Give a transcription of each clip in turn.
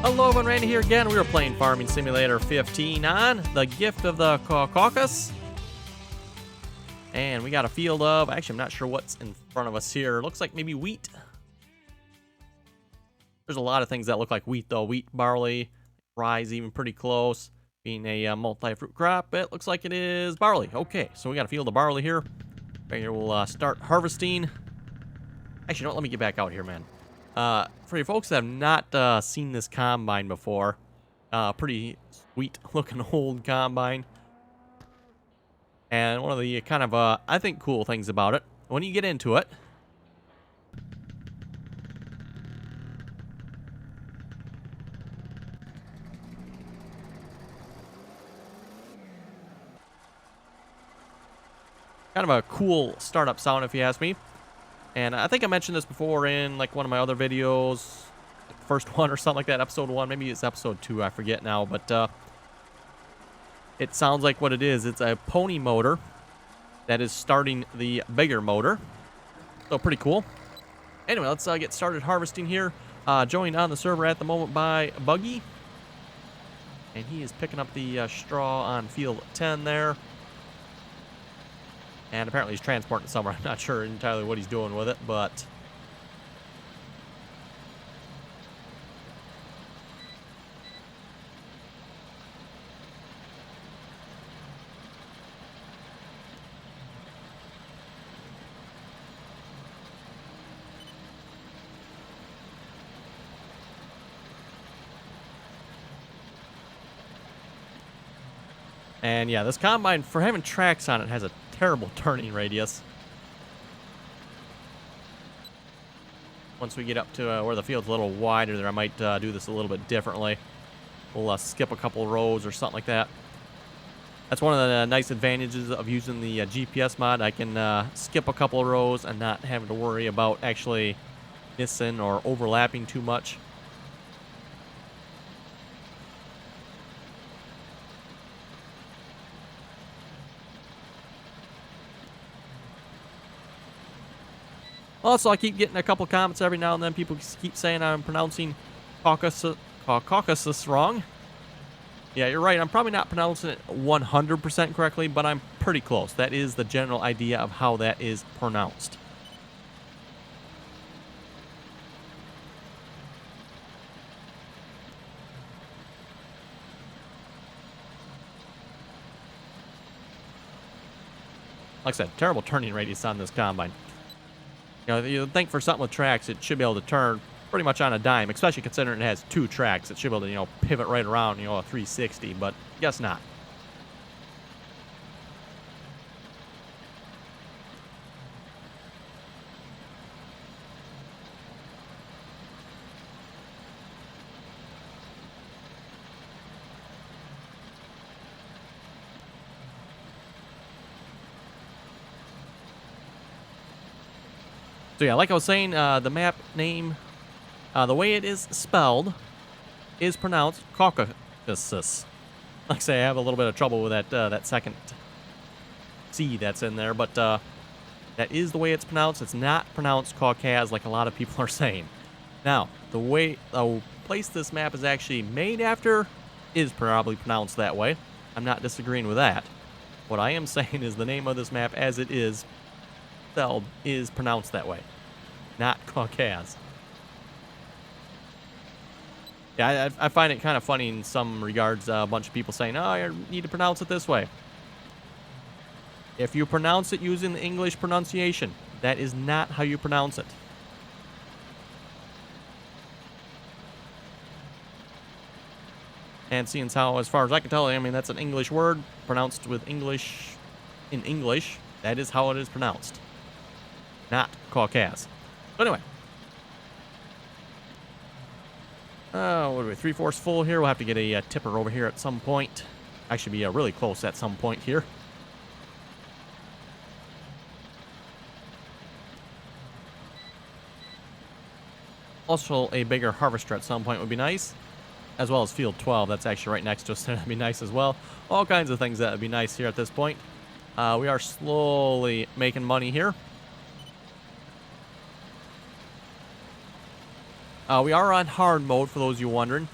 Hello everyone, Randy here again. We are playing Farming Simulator 15 on the Gift of the Caucasus. And we got a field of, actually I'm not sure what's in front of us here. It looks like maybe wheat. There's a lot of things that look like wheat though. Wheat, barley, rye is even pretty close. Being a multi-fruit crop, it looks like it is barley. Okay, so we got a field of barley here. Right here we'll start harvesting. Actually, don't let me get back out here, man. For you folks that have not seen this combine before, pretty sweet looking old combine. And one of the kind of, I think, cool things about it, when you get into it, kind of a cool startup sound if you ask me. And I think I mentioned this before in like one of my other videos, like the first one or something like that, episode 1, maybe it's episode 2, I forget now, but it sounds like what it is. It's a pony motor that is starting the bigger motor. So pretty cool. Anyway, let's get started harvesting here. Joined on the server at the moment by Buggy. And he is picking up the straw on field 10 there. And apparently he's transporting it somewhere. I'm not sure entirely what he's doing with it, but... And yeah, this combine, for having tracks on it, has a terrible turning radius. Once we get up to where the field's a little wider there, I might do this a little bit differently. We'll skip a couple rows or something like that. That's one of the nice advantages of using the GPS mod. I can skip a couple rows and not having to worry about actually missing or overlapping too much. Also, I keep getting a couple comments every now and then. People keep saying I'm pronouncing Caucasus wrong. Yeah, you're right. I'm probably not pronouncing it 100% correctly, but I'm pretty close. That is the general idea of how that is pronounced. Like I said, terrible turning radius on this combine. You know, you'd think for something with tracks, it should be able to turn pretty much on a dime, especially considering it has 2 tracks. It should be able to, you know, pivot right around, you know, a 360, but guess not. So yeah, like I was saying, the map name, the way it is spelled, is pronounced Caucasus. Like I say, I have a little bit of trouble with that second C that's in there, but that is the way it's pronounced. It's not pronounced Caucasus like a lot of people are saying. Now, the place this map is actually made after is probably pronounced that way. I'm not disagreeing with that. What I am saying is the name of this map as it is spelled is pronounced that way, not Caucasus. Yeah, I find it kind of funny in some regards, a bunch of people saying, oh, you need to pronounce it this way. If you pronounce it using the English pronunciation, that is not how you pronounce it. And seeing how, as far as I can tell, I mean, that's an English word pronounced with English in English. That is how it is pronounced, not Caucasus. But anyway. What are we, 3/4 full here? We'll have to get a tipper over here at some point. Actually be really close at some point here. Also, a bigger harvester at some point would be nice. as well as Field 12. That's actually right next to us. That'd be nice as well. All kinds of things that would be nice here at this point. We are slowly making money here. We are on hard mode, for those of you wondering.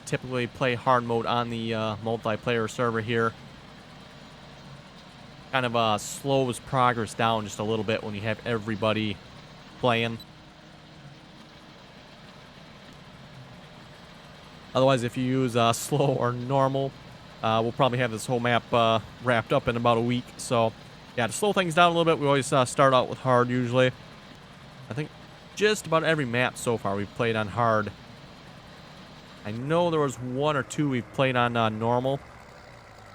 Typically play hard mode on the multiplayer server here. Kind of slows progress down just a little bit when you have everybody playing. Otherwise, if you use slow or normal, we'll probably have this whole map wrapped up in about a week. So, yeah, to slow things down a little bit, we always start out with hard usually. I think just about every map so far we've played on hard. I know there was one or two we've played on normal.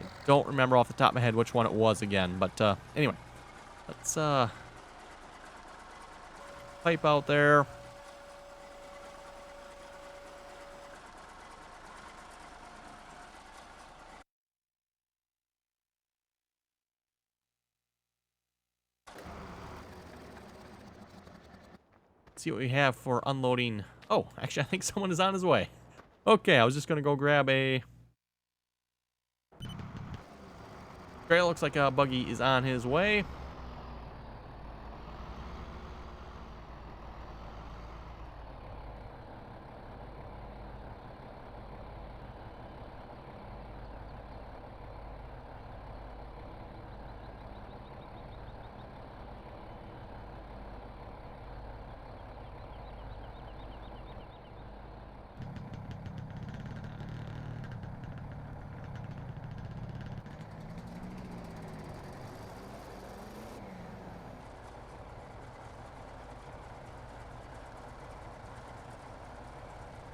I don't remember off the top of my head which one it was again. But anyway, let's pipe out there. See what we have for unloading. Oh, actually, I think someone is on his way. Okay, I was just going to go grab a... Great, looks like a buggy is on his way.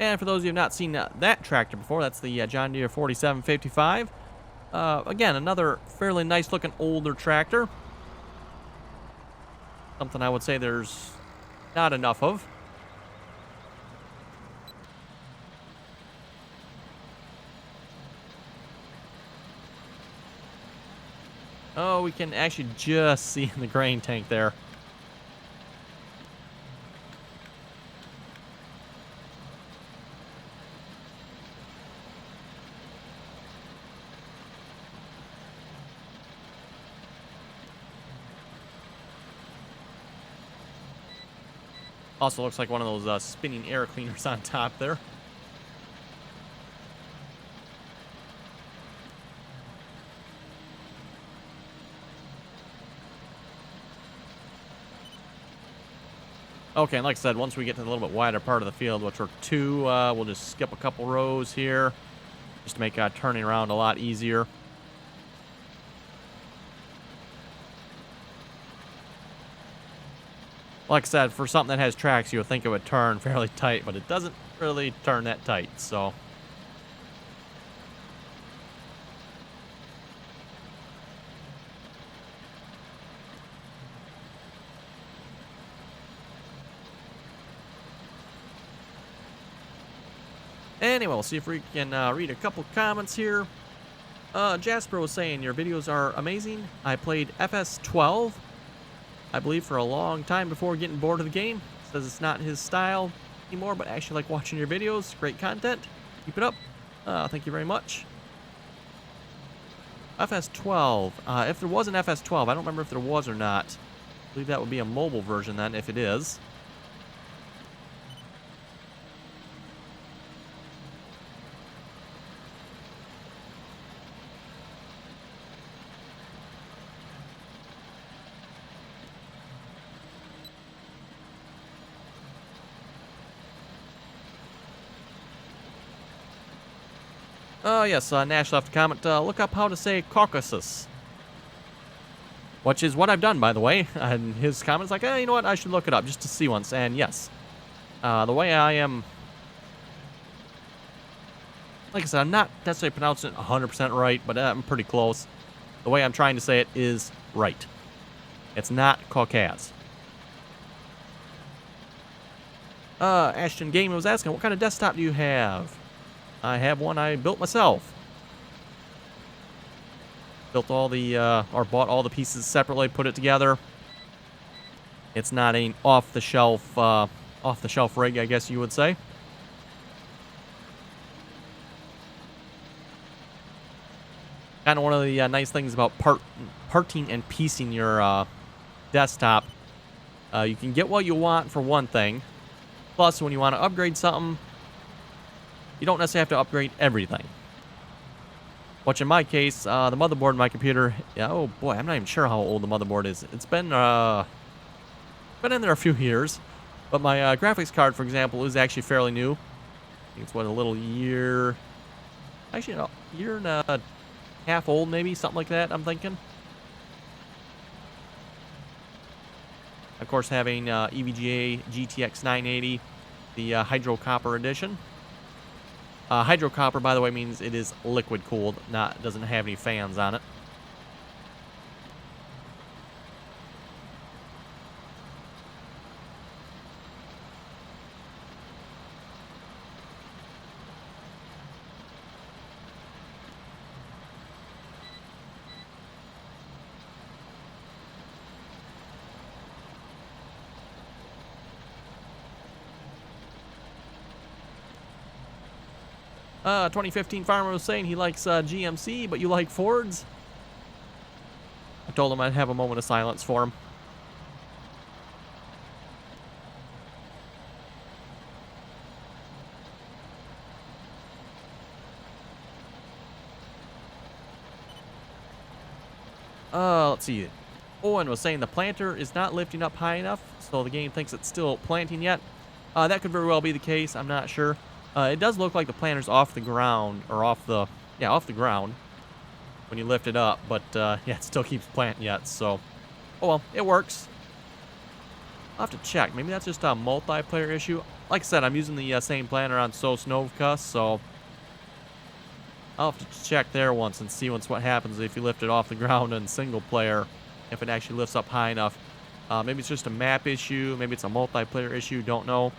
And for those of you who have not seen that tractor before, that's the John Deere 4755. Again, another fairly nice looking older tractor. Something I would say there's not enough of. Oh, we can actually just see the grain tank there. Also looks like one of those spinning air cleaners on top there. Okay, and like I said, once we get to the little bit wider part of the field, which are 2, we'll just skip a couple rows here, just to make turning around a lot easier. Like I said, for something that has tracks, you would think it would turn fairly tight, but it doesn't really turn that tight, so... Anyway, we'll see if we can read a couple comments here. Jasper was saying, your videos are amazing. I played FS12, I believe, for a long time before getting bored of the game. Says it's not his style anymore, but I actually like watching your videos. Great content. Keep it up. Thank you very much. FS12. If there was an FS12, I don't remember if there was or not. I believe that would be a mobile version then, if it is. Yes, Nash left a comment. Look up how to say Caucasus. Which is what I've done, by the way. And his comment's like, you know what, I should look it up just to see once. And yes, the way I am... Like I said, I'm not necessarily pronouncing it 100% right, but I'm pretty close. The way I'm trying to say it is right. It's not Caucasus. Ashton Game was asking, what kind of desktop do you have? I have one I built myself. Built all the, or bought all the pieces separately, put it together. It's not an off-the-shelf rig, I guess you would say. Kind of one of the nice things about parting and piecing your desktop. You can get what you want for one thing. Plus, when you want to upgrade something, you don't necessarily have to upgrade everything. Which in my case, the motherboard in my computer, yeah, oh boy, I'm not even sure how old the motherboard is. It's been in there a few years. But my graphics card, for example, is actually fairly new. I think it's what, a little year, actually a year and a half old maybe, something like that, I'm thinking. Of course, having EVGA GTX 980, the Hydro Copper edition. Hydro Copper, by the way, means it is liquid cooled, doesn't have any fans on it. 2015 farmer was saying he likes GMC, but you like Fords. I told him I'd have a moment of silence for him. Let's see. Owen was saying the planter is not lifting up high enough, so the game thinks it's still planting yet. That could very well be the case. I'm not sure. It does look like the planter's off the ground, or off the ground when you lift it up, but yeah, it still keeps planting yet, so, oh well, it works. I'll have to check. Maybe that's just a multiplayer issue. Like I said, I'm using the same planter on Sosnovka, so I'll have to check there once and see what happens if you lift it off the ground in single player, if it actually lifts up high enough. Maybe it's just a map issue, maybe it's a multiplayer issue, don't know.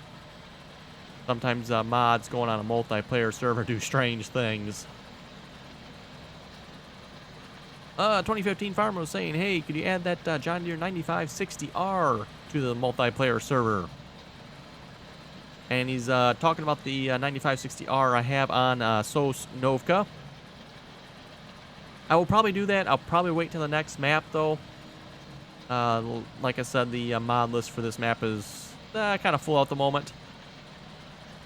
Sometimes mods going on a multiplayer server do strange things. 2015 farmer was saying, hey, could you add that John Deere 9560R to the multiplayer server? And he's talking about the 9560R I have on Sosnovka. I will probably do that. I'll probably wait till the next map, though. Like I said, the mod list for this map is kind of full at the moment.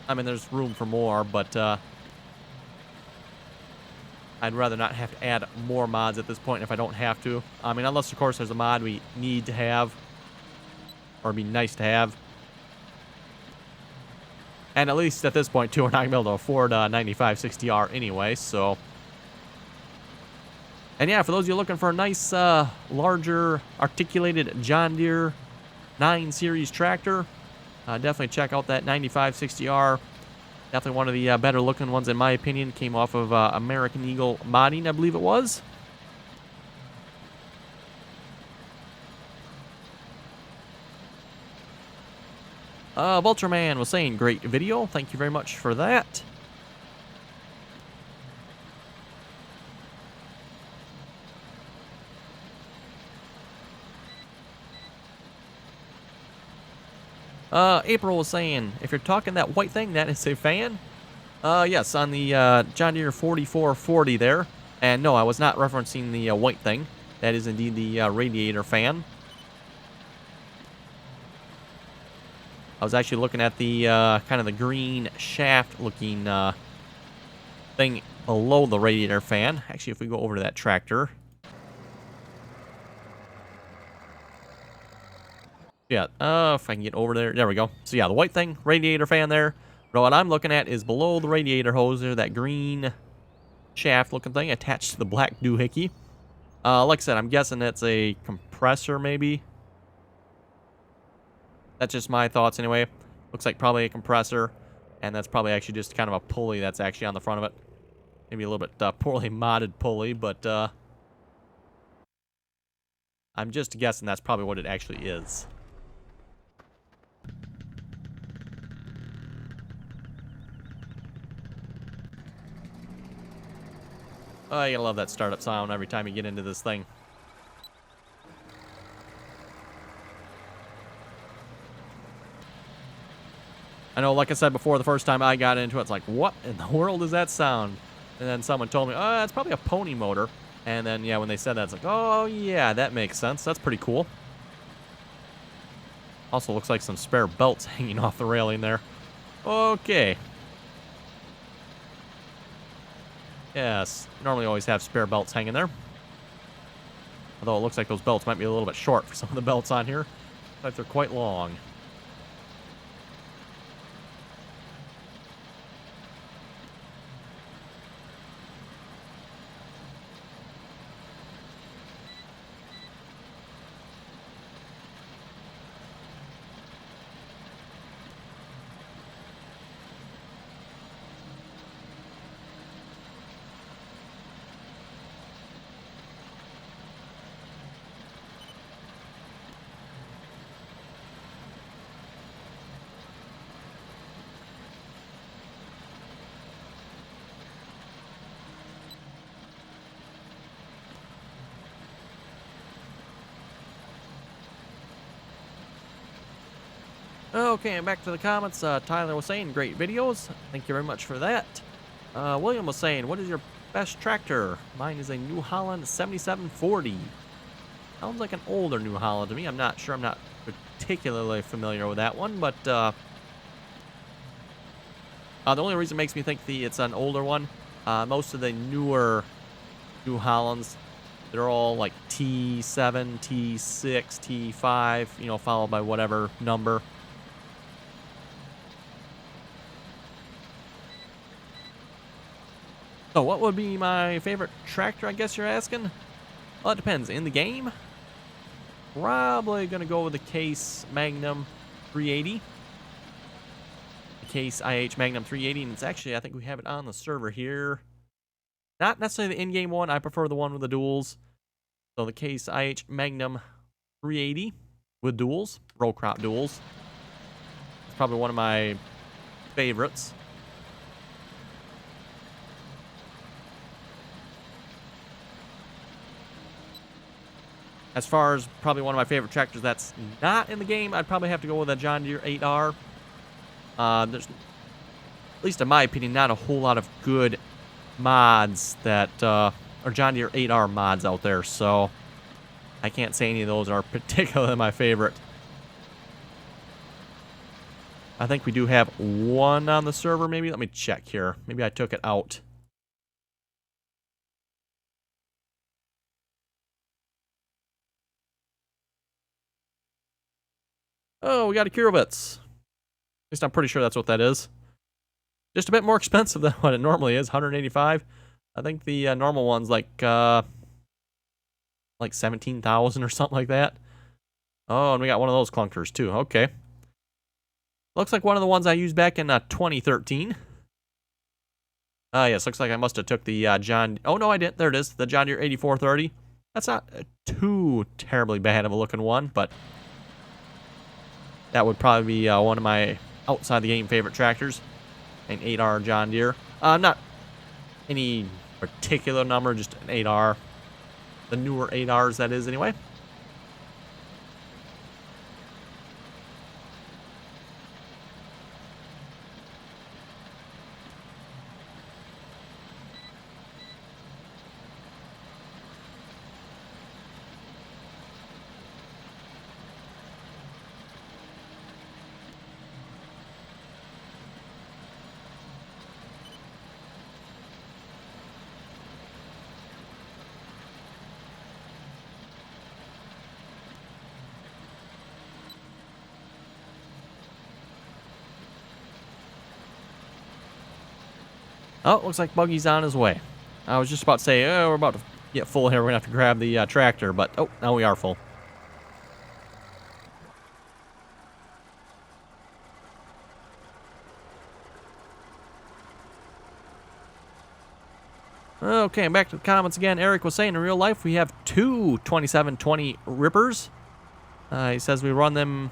I mean, there's room for more, but I'd rather not have to add more mods at this point if I don't have to. I mean, unless, of course, there's a mod we need to have, or be nice to have. And at least at this point, too, we're not going to be able to afford 9560R anyway, so. And yeah, for those of you looking for a nice, larger, articulated John Deere 9 Series tractor, definitely check out that 9560R. Definitely one of the better looking ones in my opinion. Came off of American Eagle modding, I believe it was. Vultureman was saying, great video. Thank you very much for that. April was saying, if you're talking that white thing, that is a fan? Yes, on the John Deere 4440 there. And no, I was not referencing the white thing. That is indeed the radiator fan. I was actually looking at the kind of the green shaft looking thing below the radiator fan. Actually, if we go over to that tractor. Yeah, if I can get over there. There we go. So yeah, the white thing, radiator fan there. But what I'm looking at is below the radiator hose there, that green shaft looking thing attached to the black doohickey. Like I said, I'm guessing it's a compressor maybe. That's just my thoughts anyway. Looks like probably a compressor. And that's probably actually just kind of a pulley that's actually on the front of it. Maybe a little bit poorly modded pulley, but I'm just guessing that's probably what it actually is. Oh, you gotta love that startup sound every time you get into this thing. I know, like I said before, the first time I got into it, it's like, what in the world is that sound? And then someone told me, oh, it's probably a pony motor. And then, yeah, when they said that, it's like, oh, yeah, that makes sense. That's pretty cool. Also looks like some spare belts hanging off the railing there. Okay. Yes, normally always have spare belts hanging there. Although it looks like those belts might be a little bit short for some of the belts on here. Looks like they're quite long. Okay, and back to the comments. Tyler was saying, great videos. Thank you very much for that. William was saying, what is your best tractor? Mine is a New Holland 7740. Sounds like an older New Holland to me. I'm not sure. I'm not particularly familiar with that one, but the only reason it makes me think it's an older one, most of the newer New Hollands, they're all like T7, T6, T5, you know, followed by whatever number. So what would be my favorite tractor, I guess you're asking? Well, it depends. In the game, probably going to go with the Case Magnum 380. The Case IH Magnum 380, and it's actually, I think we have it on the server here. Not necessarily the in-game one. I prefer the one with the duals. So the Case IH Magnum 380 with duals, row crop duals. It's probably one of my favorites. As far as probably one of my favorite tractors that's not in the game, I'd probably have to go with a John Deere 8R. There's, at least in my opinion, not a whole lot of good mods that are John Deere 8R mods out there, so I can't say any of those are particularly my favorite. I think we do have one on the server, maybe. Let me check here. Maybe I took it out. Oh, we got a Kurovitz. At least I'm pretty sure that's what that is. Just a bit more expensive than what it normally is, $185. I think the normal one's like 17,000 or something like that. Oh, and we got one of those clunkers too. Okay. Looks like one of the ones I used back in 2013. Yes, looks like I must have took the John... Oh, no, I didn't. There it is. The John Deere 8430. That's not too terribly bad of a looking one, but that would probably be one of my outside the game favorite tractors. An 8R John Deere. Not any particular number, just an 8R. The newer 8Rs, that is, anyway. Oh, looks like Buggy's on his way. I was just about to say, oh, we're about to get full here. We're going to have to grab the tractor, but oh, now we are full. Okay, back to the comments again. Eric was saying in real life we have two 2720 Rippers. He says we run them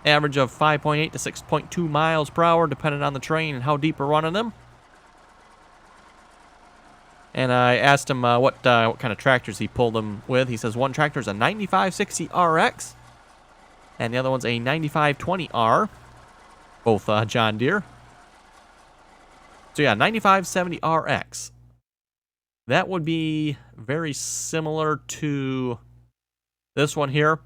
average of 5.8 to 6.2 miles per hour, depending on the terrain and how deep we're running them. And I asked him what kind of tractors he pulled them with. He says one tractor is a 9560 RX, and the other one's a 9520R, both John Deere. So yeah, 9570 RX. That would be very similar to this one here.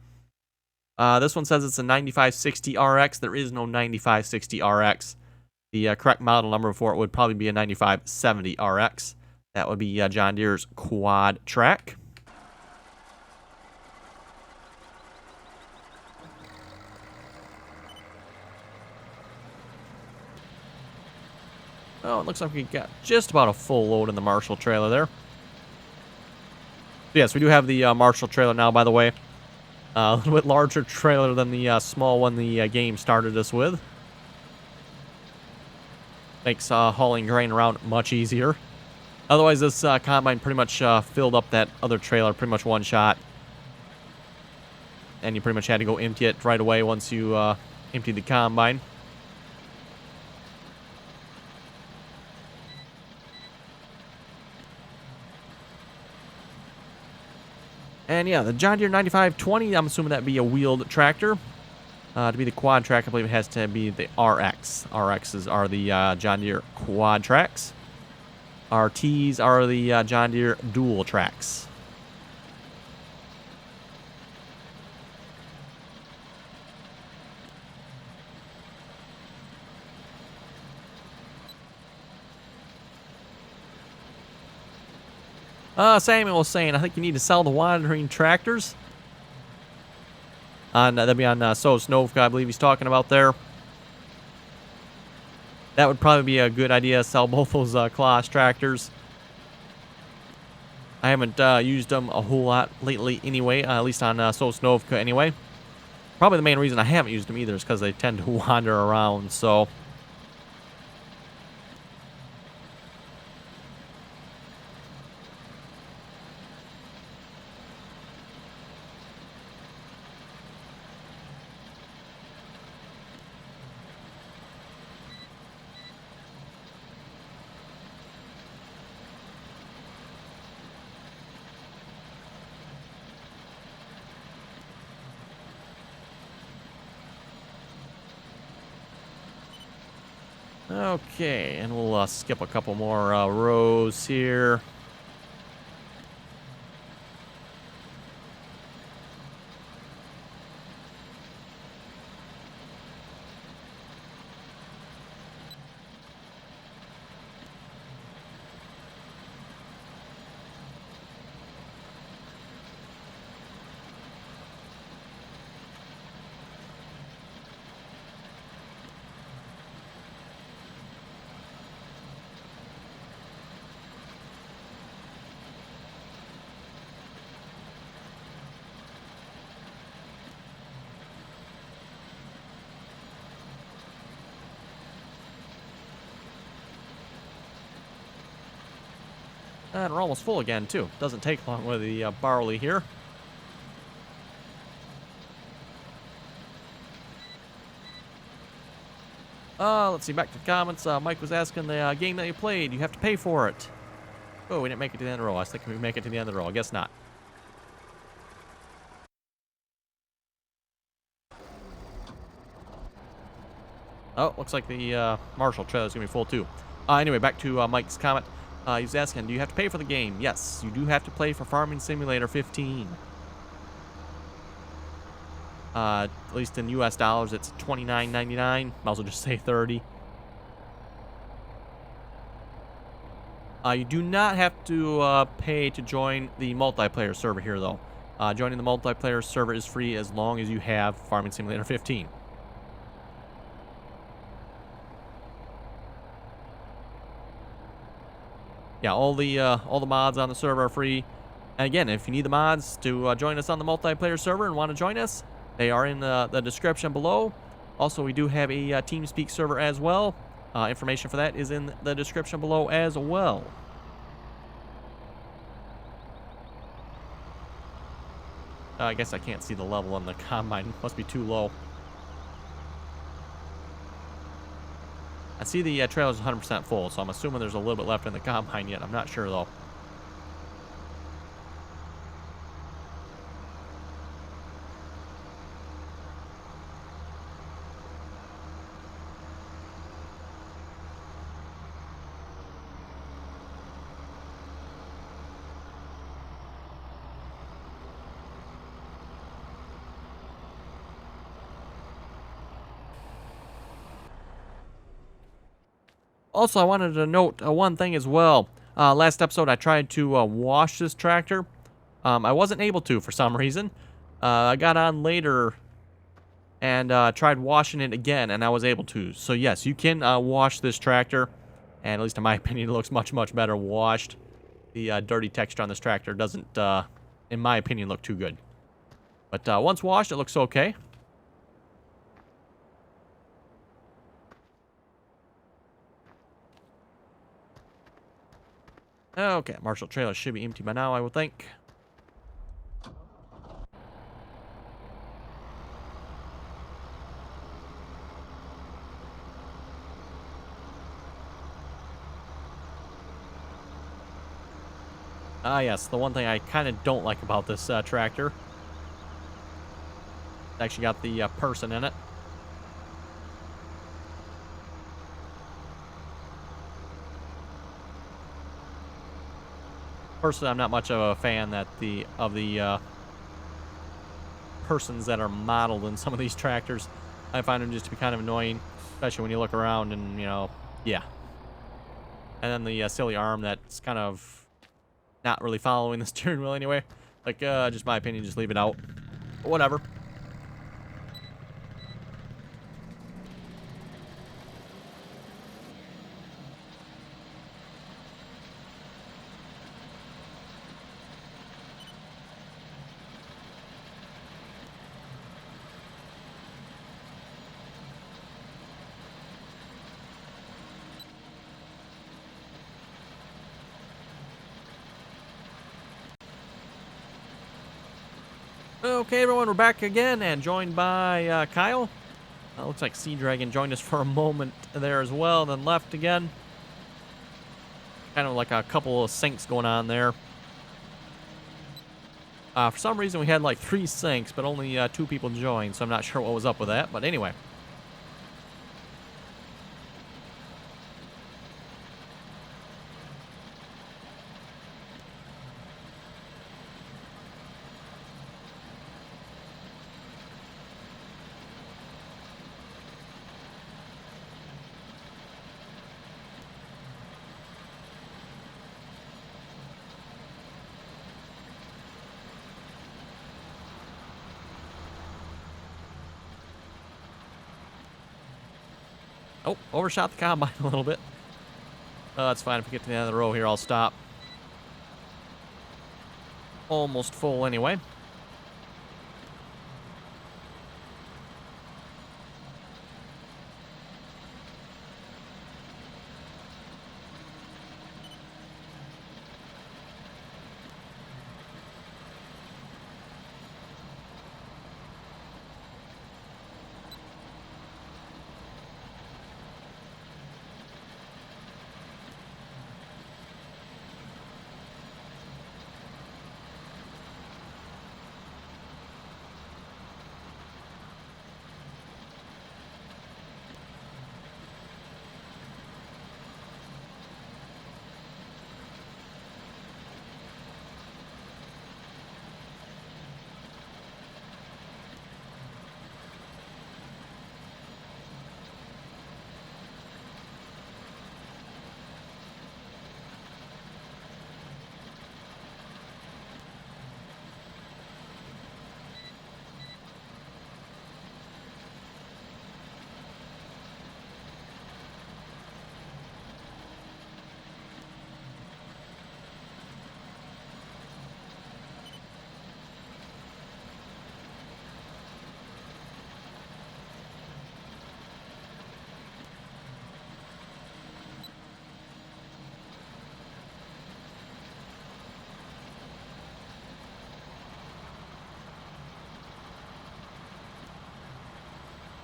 This one says it's a 9560RX. There is no 9560RX. The correct model number for it would probably be a 9570RX. That would be John Deere's quad track. Oh, it looks like we got just about a full load in the Marshall trailer there. Yes, we do have the Marshall trailer now, by the way. A little bit larger trailer than the small one the game started us with. Makes hauling grain around much easier. Otherwise, this combine pretty much filled up that other trailer pretty much one shot. And you pretty much had to go empty it right away once you emptied the combine. And yeah, the John Deere 9520, I'm assuming that'd be a wheeled tractor. To be the quad track, I believe it has to be the RX. RXs are the John Deere quad tracks. RTs are the John Deere dual tracks. Samuel was saying, I think you need to sell the wandering tractors. That'd be on Sosnovka, I believe he's talking about there. That would probably be a good idea, sell both those class tractors. I haven't used them a whole lot lately anyway, at least on Sosnovka anyway. Probably the main reason I haven't used them either is because they tend to wander around, so... Okay, and we'll skip a couple more rows here. And we're almost full again, too. Doesn't take long with the barley here. Let's see, back to the comments. Mike was asking the game that you played, you have to pay for it. Oh, we didn't make it to the end of the row. I was thinking we'd make it to the end of the row. I guess not. Oh, looks like the Marshall trailer's going to be full, too. Anyway, back to Mike's comment. He's asking, do you have to pay for the game? Yes, you do have to play for Farming Simulator 15. At least in US dollars, it's $29.99. Might as well just say 30. You do not have to pay to join the multiplayer server here, though. Joining the multiplayer server is free as long as you have Farming Simulator 15. Yeah, all the mods on the server are free. And again, if you need the mods to join us on the multiplayer server and want to join us, they are in the description below. Also, we do have a TeamSpeak server as well. Information for that is in the description below as well. I guess I can't see the level on the combine. Must be too low. I see the trailer's 100% full, so I'm assuming there's a little bit left in the combine yet. I'm not sure, though. Also, I wanted to note one thing as well. Last episode, I tried to wash this tractor. I wasn't able to for some reason. I got on later and tried washing it again, and I was able to. So yes, you can wash this tractor, and at least in my opinion, it looks much, much better washed. The dirty texture on this tractor doesn't, in my opinion, look too good. But once washed, it looks okay. Okay, Marshall trailer should be empty by now, I would think. Ah, yes, the one thing I kind of don't like about this tractor. It's actually got the person in it. Personally, I'm not much of a fan of the persons that are modeled in some of these tractors. I find them just to be kind of annoying, especially when you look around and, you know, yeah. And then the silly arm that's kind of not really following the steering wheel anyway. Like, just my opinion, just leave it out. But whatever. Okay, everyone, we're back again and joined by Kyle. Looks like Sea Dragon joined us for a moment there as well, then left again. Kind of like a couple of syncs going on there. For some reason, we had like 3 syncs, but only 2 people joined, so I'm not sure what was up with that. But anyway. Oh, overshot the combine a little bit. That's fine. If we get to the end of the row here, I'll stop. Almost full anyway.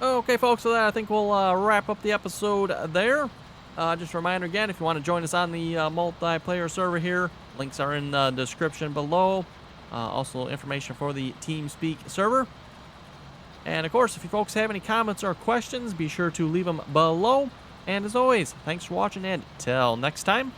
Okay, folks, so I think we'll wrap up the episode there. Just a reminder again, if you want to join us on the multiplayer server here, links are in the description below. Also, information for the TeamSpeak server. And, of course, if you folks have any comments or questions, be sure to leave them below. And, as always, thanks for watching, and till next time.